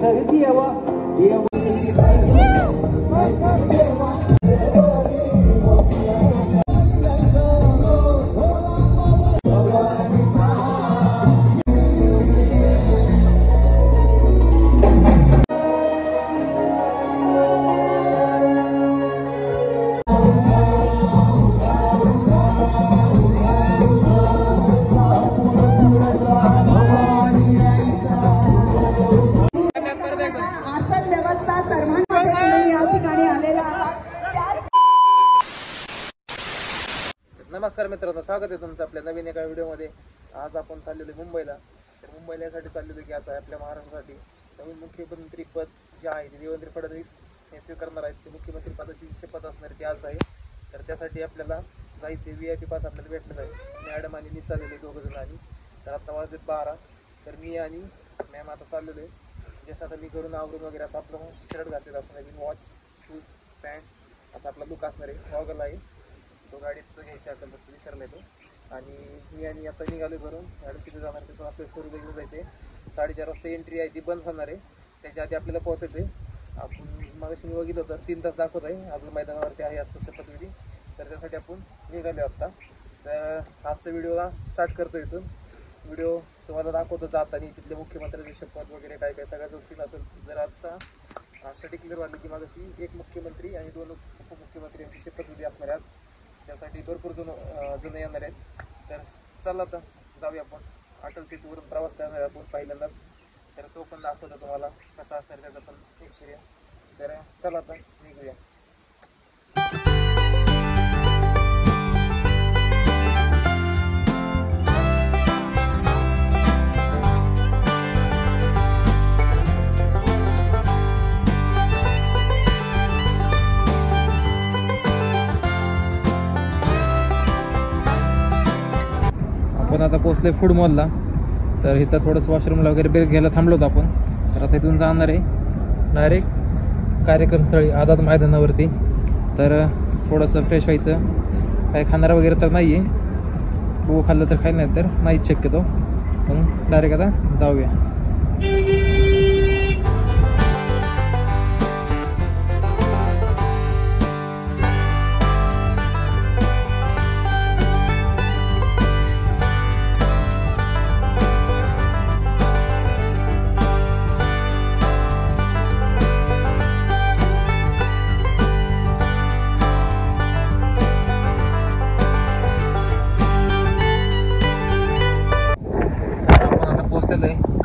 विठ्ठल देवा देवा नमस्कार मित्रांनो, स्वागत आहे तुमचं आपल्या नवीन एका व्हिडिओमध्ये। आज आपण चाललेलो मुंबईला। तर मुंबईला यासाठी चाललेलो की आज आपल्या महाराष्ट्रासाठी नवीन मुख्यमंत्री पद जे आहे ते देवेंद्र फडणवीस हे स्वीकारणार आहेत। ते मुख्यमंत्री पदाची शपथ असणार ती आज आहे। तर त्यासाठी आपल्याला जायचे VIP पास आपल्याला भेटलं आहे। मॅडम आणि मी चाललेले दोघं जण आणि तर आता वाजलेत 12। तर मी आणि मॅम आता चाललेलो आहे। जसं आता मी घरून आवरून वगैरे आता आपलं शर्ट घातलेलं असणार आहे, वॉच शूज पॅन्ट असा आपला लुक असणार आहे। गॉगल आहे तो गाडीचं घ्यायचा आपल्याला फक्त विसरला तो। आणि मी आणि आता निघालो घरून मॅडम तिथे जाणार, तिथून आपल्याला शोरूमला घेऊन जायचं आहे। 4:30 वाजता एंट्री आहे ती बंद होणार आहे, त्याच्या आधी आपल्याला पोहोचायचं आहे। आपण मागाशी मी बघितलं होतं 3 तास दाखवत आहे, अजून मैदानावरती आहे आजचं शपथविधी। तर त्यासाठी आपण निघालो आत्ता। तर आजचा व्हिडिओला स्टार्ट करतो इथून। व्हिडिओ तुम्हाला दाखवतो जाताना तिथले मुख्यमंत्र्यांची शपथ वगैरे काय काय सगळ्या गोष्टी असेल। जर आता आजसाठी क्लिअर वाटलं की मागाशी 1 मुख्यमंत्री आणि 2 उपमुख्यमंत्री यांची शपथविधी असणार आहे आज। त्यासाठी भरपूर जण येणार आहेत। तर चला आता जाऊया आपण। अटल सेतूवरून प्रवास करणार आपण पहिल्यांदाच, तर तो पण दाखवतो तुम्हाला कसा असणार त्याचा पण एक्सपिरियन्स। तर चला आता निघूया। आपण आता पोहोचले फूड मॉलला। तर इथं थोडंसं वॉशरूमला वगैरे ब्रेक घ्यायला थांबलो होतो आपण। तर आता इथून जाणार आहे डायरेक्ट कार्यक्रमस्थळी आझाद मैदानावरती। तर थोडंसं फ्रेश व्हायचं, काय खाणार वगैरे तर नाही आहे, बघू खाल्लं तर काही नाही तर नाहीच शक्यतो, मग डायरेक्ट आता जाऊया।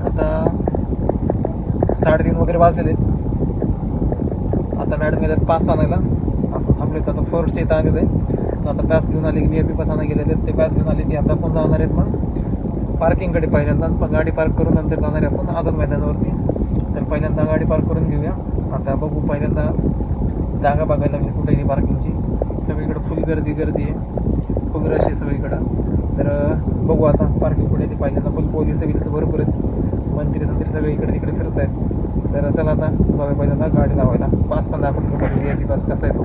आता 3:30 वगैरे वाजलेले। आता मॅडम गेल्यात पास आणायला, आपण थांबलो आता फोर्सच्या इथं आलेलो आहे। तर आता पास घेऊन आले की VIP पास आणायला गेलेले, ते पास घेऊन आले की आता आपण जाणार आहेत पण पार्किंगकडे। पहिल्यांदा पण गाडी पार्क करून नंतर जाणार आहे आपण आझाद मैदानावरती। तर पहिल्यांदा गाडी पार्क करून घेऊया। आता बघू, पहिल्यांदा जागा बघायला लागली कुठेही पार्किंगची। सगळीकडे फुल गर्दी आहे, फुल रश आहे सगळीकडं। तर बघू आता पार्किंग कुठे ते पहिल्यांदा फुल पोलीस भरपूर आहेत, मंत्री सगळे इकडे तिकडे फिरत आहेत। तर चला आता जाऊया पहिल्यांदा गाडी लावायला। पास पण दाखवतो VIP पास कसा आहे तो।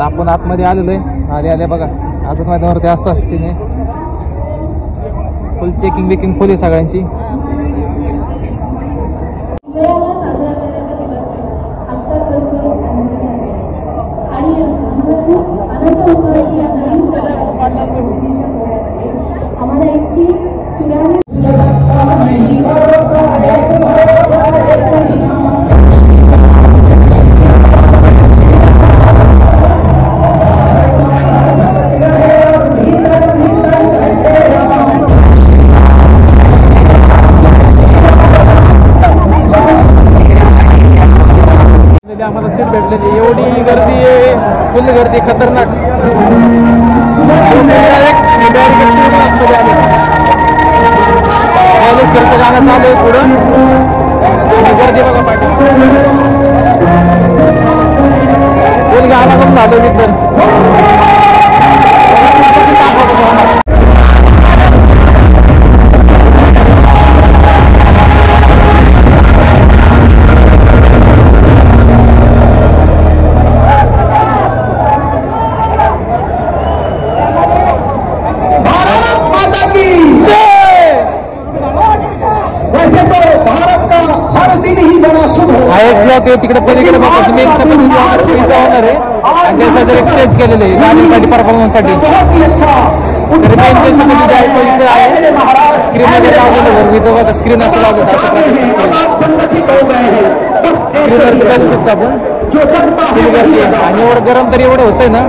आपण आतमध्ये आलेलो आहे। आले बघा आझाद मैदानावरती असं असते फुल चेकिंग बेकिंग फुल आहे सगळ्यांची। आम्हाला सीट भेटलेली, एवढी गर्दी आहे, फुल गर्दी खतरनाक। खर्च गाणं चालू आहे पुढं, गर्दी बघा पाठी। झालं विकलं. तिकडे पलीकडे बघा तुम्ही होणार आहे आणि त्यासाठी एक स्टेज केलेले आहे गाण्यासाठी परफॉर्मन्स साठी. तर मेन स्क्रीन लावलेलं इथं बघा स्क्रीन असं लावलं आणि एवढं गरम तरी एवढं होतंय ना.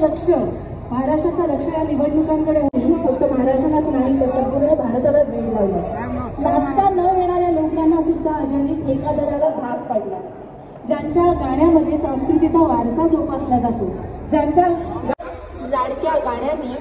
लक्ष महाराष्ट्राचं लक्ष या निवडणुकांकडे होऊन फक्त महाराष्ट्रालाच नाही तर संपूर्ण भारताला वेळ लावला. नाचता न येणाऱ्या लोकांना सुद्धा अजूनही ठेका दराला भाग पडला. ज्यांच्या गाण्यामध्ये संस्कृतीचा वारसा जोपासला जातो, ज्यांच्या लाडक्या गाण्यांनी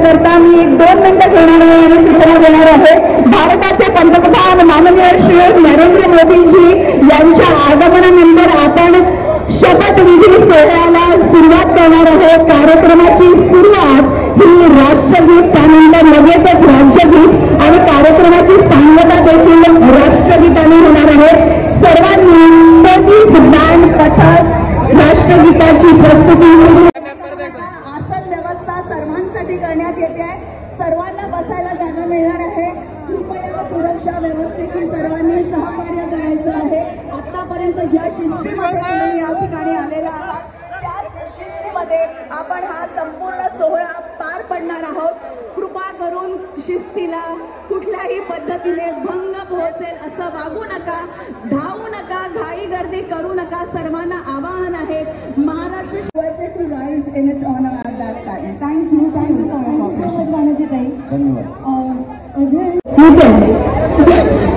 करता मी 1-2 मिनिटं घेणार आहे आणि सूचना देणार आहे. भारताचे पंतप्रधान माननीय श्री नरेंद्र मोदीजी यांच्या आगमनानंतर आपण शपथविधी सोहळ्याला सुरुवात करणार आहोत. कार्यक्रमाची सुरुवात ही राष्ट्रगीत, त्यानंतर लगेचच राज्यगीत आणि कार्यक्रमाची सांगता देखील राष्ट्रगीताने होणार आहे. सर्वांनी पोलीस बँड पथक राष्ट्रगीताची प्रस्तुती सुरू. आसन व्यवस्था सर्वांसाठी करण्यात येते आहे. सर्वांना बसायला जागा मिळणार आहे. कृपया सुरक्षा व्यवस्थेची सर्वांनी सहकार्य करायचं आहे. आतापर्यंत ज्या शिस्तीमध्ये तुम्ही या ठिकाणी आलेला आहात त्याच शिस्तीमध्ये आपण हा संपूर्ण सोहळा पार पडणार आहोत. कृपा करून शिस्तीला कुठल्याही पद्धतीने भंग पोहोचेल असं वागू नका, धावू नका, घाई गर्दी करू नका. सर्वांना आवाहन आहे. Maharashtra to rise in its honour at that time. Thank you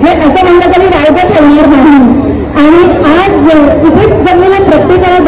हे असं म्हणलं तरी रायगड ठेवणार नाही. आणि आज इथे जमलेल्या प्रत्येकाला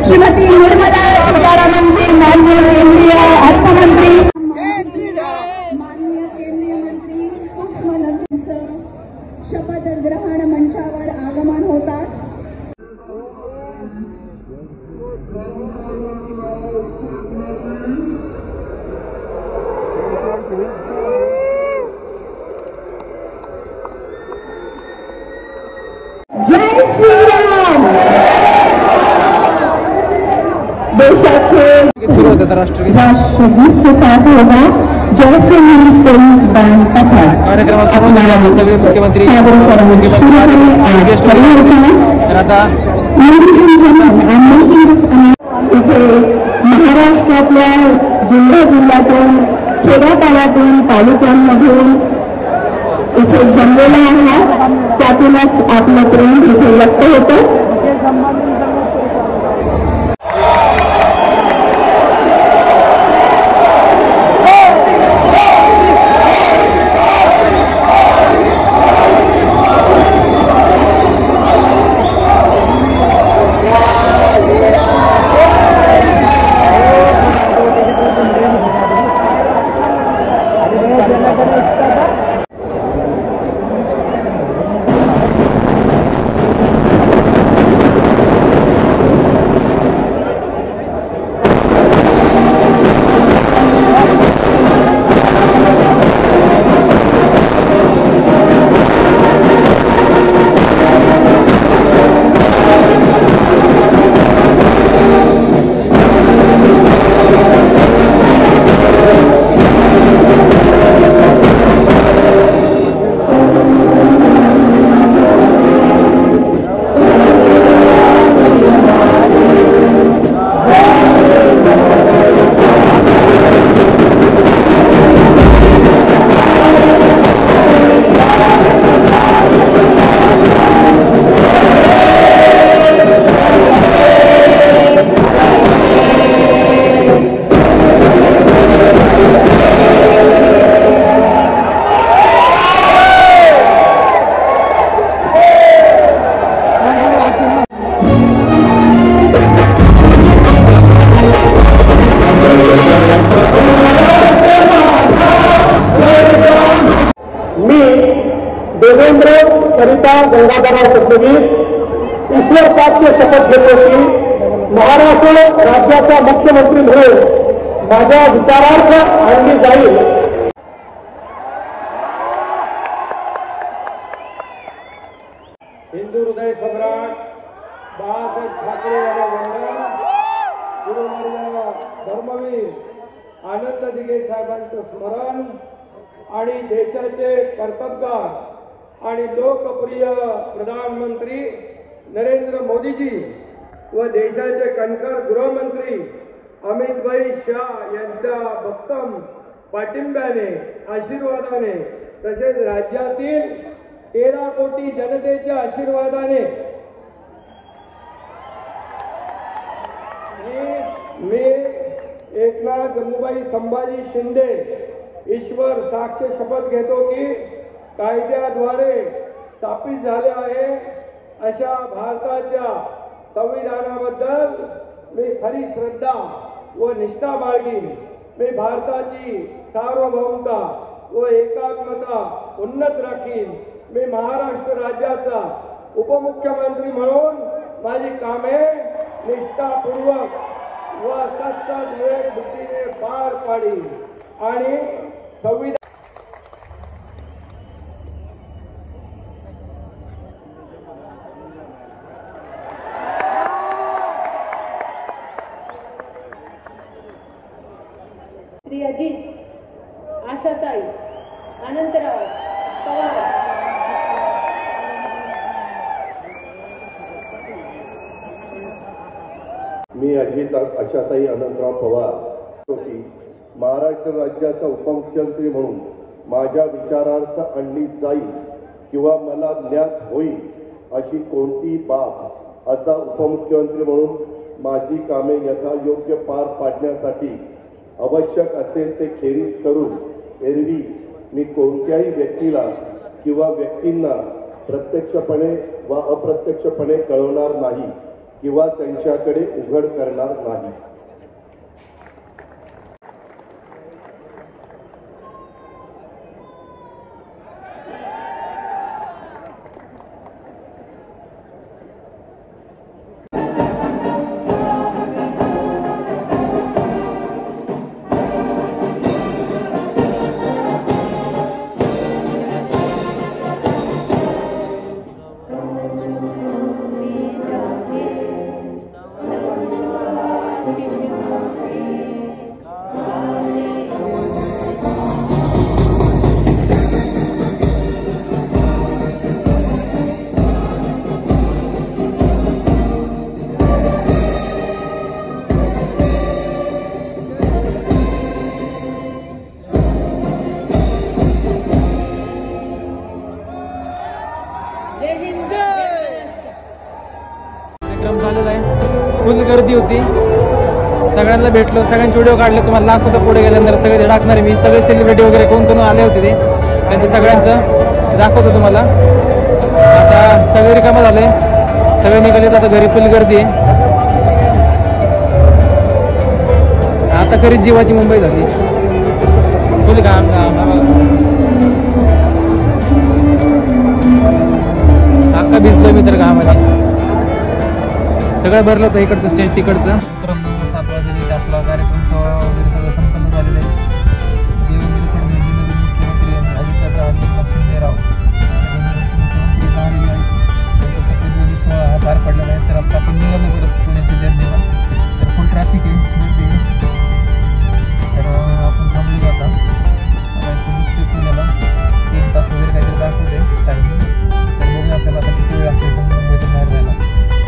श्रीमती निर्मला सीतारामनजी, माननीय केंद्रीय अर्थमंत्री, माननीय केंद्रीय मंत्री सूक्ष्म लघूंचं शपथ ग्रहण मंचावर आगमन होताच जय श्रीराम. देशाचे राष्ट्रगीत के साथ होगा जैसे ही पुलिस बैंड पथक कार्यक्रमात सगळे मुख्यमंत्री इथे महाराष्ट्रातल्या जिल्ह्यातून खेड्यापाड्यातून तालुक्यांमधून इथे जमलेला आहात. त्यातूनच आपलं प्रेम इथे व्यक्त होतं. देवेंद्र सरिता गंगाधरराव फडणवीस ईश्वर साथची शपथ घेतो की महाराष्ट्र राज्याचा मुख्यमंत्री म्हणून माझ्या विचारार्थ आणली जाईल. हिंदू हृदय सम्राट बाळासाहेब ठाकरे यांना वंदन. गुरुवर्य धर्मवीर आनंद दिघे साहेबांचं स्मरण आणि देशाचे कर्तबगार आणि लोकप्रिय प्रधानमंत्री नरेंद्र मोदीजी व देशाचे कणखर गृहमंत्री अमितभाई शाह यांच्या भक्कम पाठिंब्याने आशीर्वादाने तसेच राज्यातील 13 कोटी जनतेच्या आशीर्वादाने मी एकनाथ जम्मूबाई संभाजी शिंदे ईश्वर साक्ष शपथ घेतो की कायद्याद्वारे स्थापित झाले आहे अशा भारताच्या संविधानाबद्दल मी खरी श्रद्धा व निष्ठा बाळगीन. मी भारताची सार्वभौमता व एकात्मता उन्नत राखीन. मी महाराष्ट्र राज्याचा उपमुख्यमंत्री म्हणून माझी कामे निष्ठापूर्वक व सत्सद विवेक बुद्धीने पार पाडीन आणि संविधान श्री अजित, आशाताई, अनंतराव पवार. मी अजित आशाताई अनंतराव पवार की महाराष्ट्र राज्याचा उपमुख्यमंत्री म्हणून माझ्या विचारार्थ आणली जाईल किंवा मला ज्ञात होईल अशी कोणती बाब असा उपमुख्यमंत्री म्हणून माझी कामे यथायोग्य पार पाडण्यासाठी आवश्यक असेल ते खेरीज करून एरवी मी कोणत्याही व्यक्तीला किंवा व्यक्तींना प्रत्यक्षपणे व अप्रत्यक्षपणे कळवणार नाही किंवा त्यांच्याकडे उघड करणार नाही. कार्यक्रम झालेला आहे. फुल गर्दी होती. सगळ्यांना भेटलो, सगळ्यांचे व्हिडिओ काढले. तुम्हाला दाखवतो पुढे गेल्यानंतर सगळे ते टाकणार मी. सगळे सेलिब्रिटी वगैरे कोण कोण आले होते ते त्यांचं सगळ्यांचं दाखवतो तुम्हाला. आता सगळे रिकामं झाले, सगळे निघालेत. आता घरी फुल गर्दी आहे. आता खरी जीवाची मुंबई झाली. फुल घाम अख्खा भिजलोय मी तर घामध्ये. सगळं भरलं होतं इकडचं स्टेज तिकडचं. 7 वाजले आपला कार्यक्रम सोहळा वगैरे सगळं संपन्न झालेलं आहे. देवेंद्र फडणवीस नवीन मुख्यमंत्री आणि अजितदादा आणि एकनाथ शिंदेराव मुख्यमंत्री आलेले आहेत. त्यांचा शपथविधी सोहळा हा पार पडलेला आहे. तर आता आपण निघालो परत पुण्याच्या जर्नीला. तर फुल ट्रॅफिक आहे, गर्दी आहे. तर आपण थांबलो आता. निघतो पुण्याला. 3 तास वगैरे काहीतरी दाखवते टाईमिंग. तर बघूया आपल्याला आता किती वेळ लागतो इथून मुंबईतून बाहेर जायला.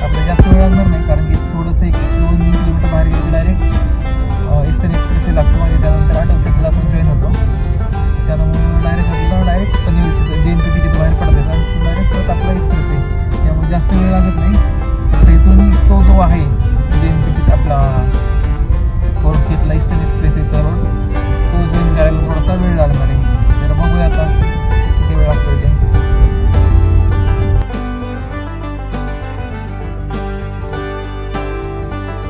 आपल्याला जास्त वेळ लागणार नाही कारण की थोडंसं 1-2 किलोमीटर बाहेर गेलं डायरेक्ट ईस्टर्न एक्सप्रेसवे लागतो आणि त्यानंतर आठवड्याला आपण जॉईन होतो. त्यामुळे डायरेक्ट पनवेलची JNPT बाहेर पडत येतात आणि डायरेक्ट परत आपला एक्सप्रेसवे. त्यामुळे जास्त वेळ लागत नाही. फक्त इथून तो जो आहे JNPT आपला 4th सीटला ईस्टर्न एक्सप्रेसवेचा रोड तो जॉईन करायला थोडासा वेळ लागणार आहे. तर बघूया आता किती वेळ लागतो ते.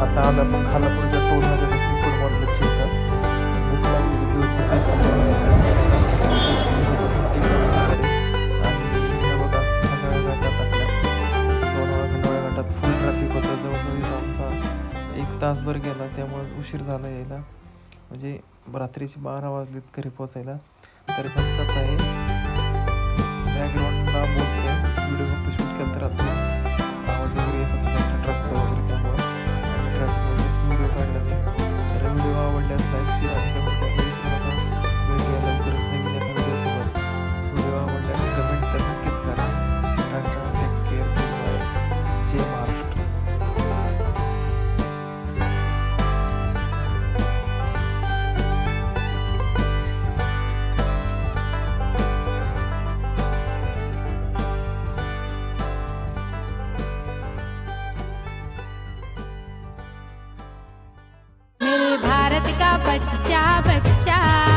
आता आम्ही आपण खालापूरच्या टोलमध्ये बसून फूड मॉडेलची येतात. भूक लागलेली दिवस आणि बघा खंडाळा घाटात आपल्या सोनवळा खंडाळा घाटात फुल ट्रॅफिक होतं. जवळजवळ आमचा 1 तासभर गेला. त्यामुळे उशीर झाला यायला. म्हणजे रात्रीचे 12 वाजलेत घरी पोचायला. तरी फक्त आता आहे बॅकग्राऊंडला बोलतो आहे. व्हिडिओ फक्त शूट केला तर रात्री आवाज वगैरे येत होता जास्त ट्रकचा वगैरे. त्यामुळे ट्रॅफिकमध्ये जास्त व्हिडिओ काढला नाही. तर व्हिडिओ आवडल्यास लाईक शेअर आणि कमेंट करायला विसरू नका. भेटूया लवकरच नवीन एका व्हिडिओसोबत. व्हिडिओ आवडल्यास कमेंट तर नक्कीच भारत का बच्चा बच्चा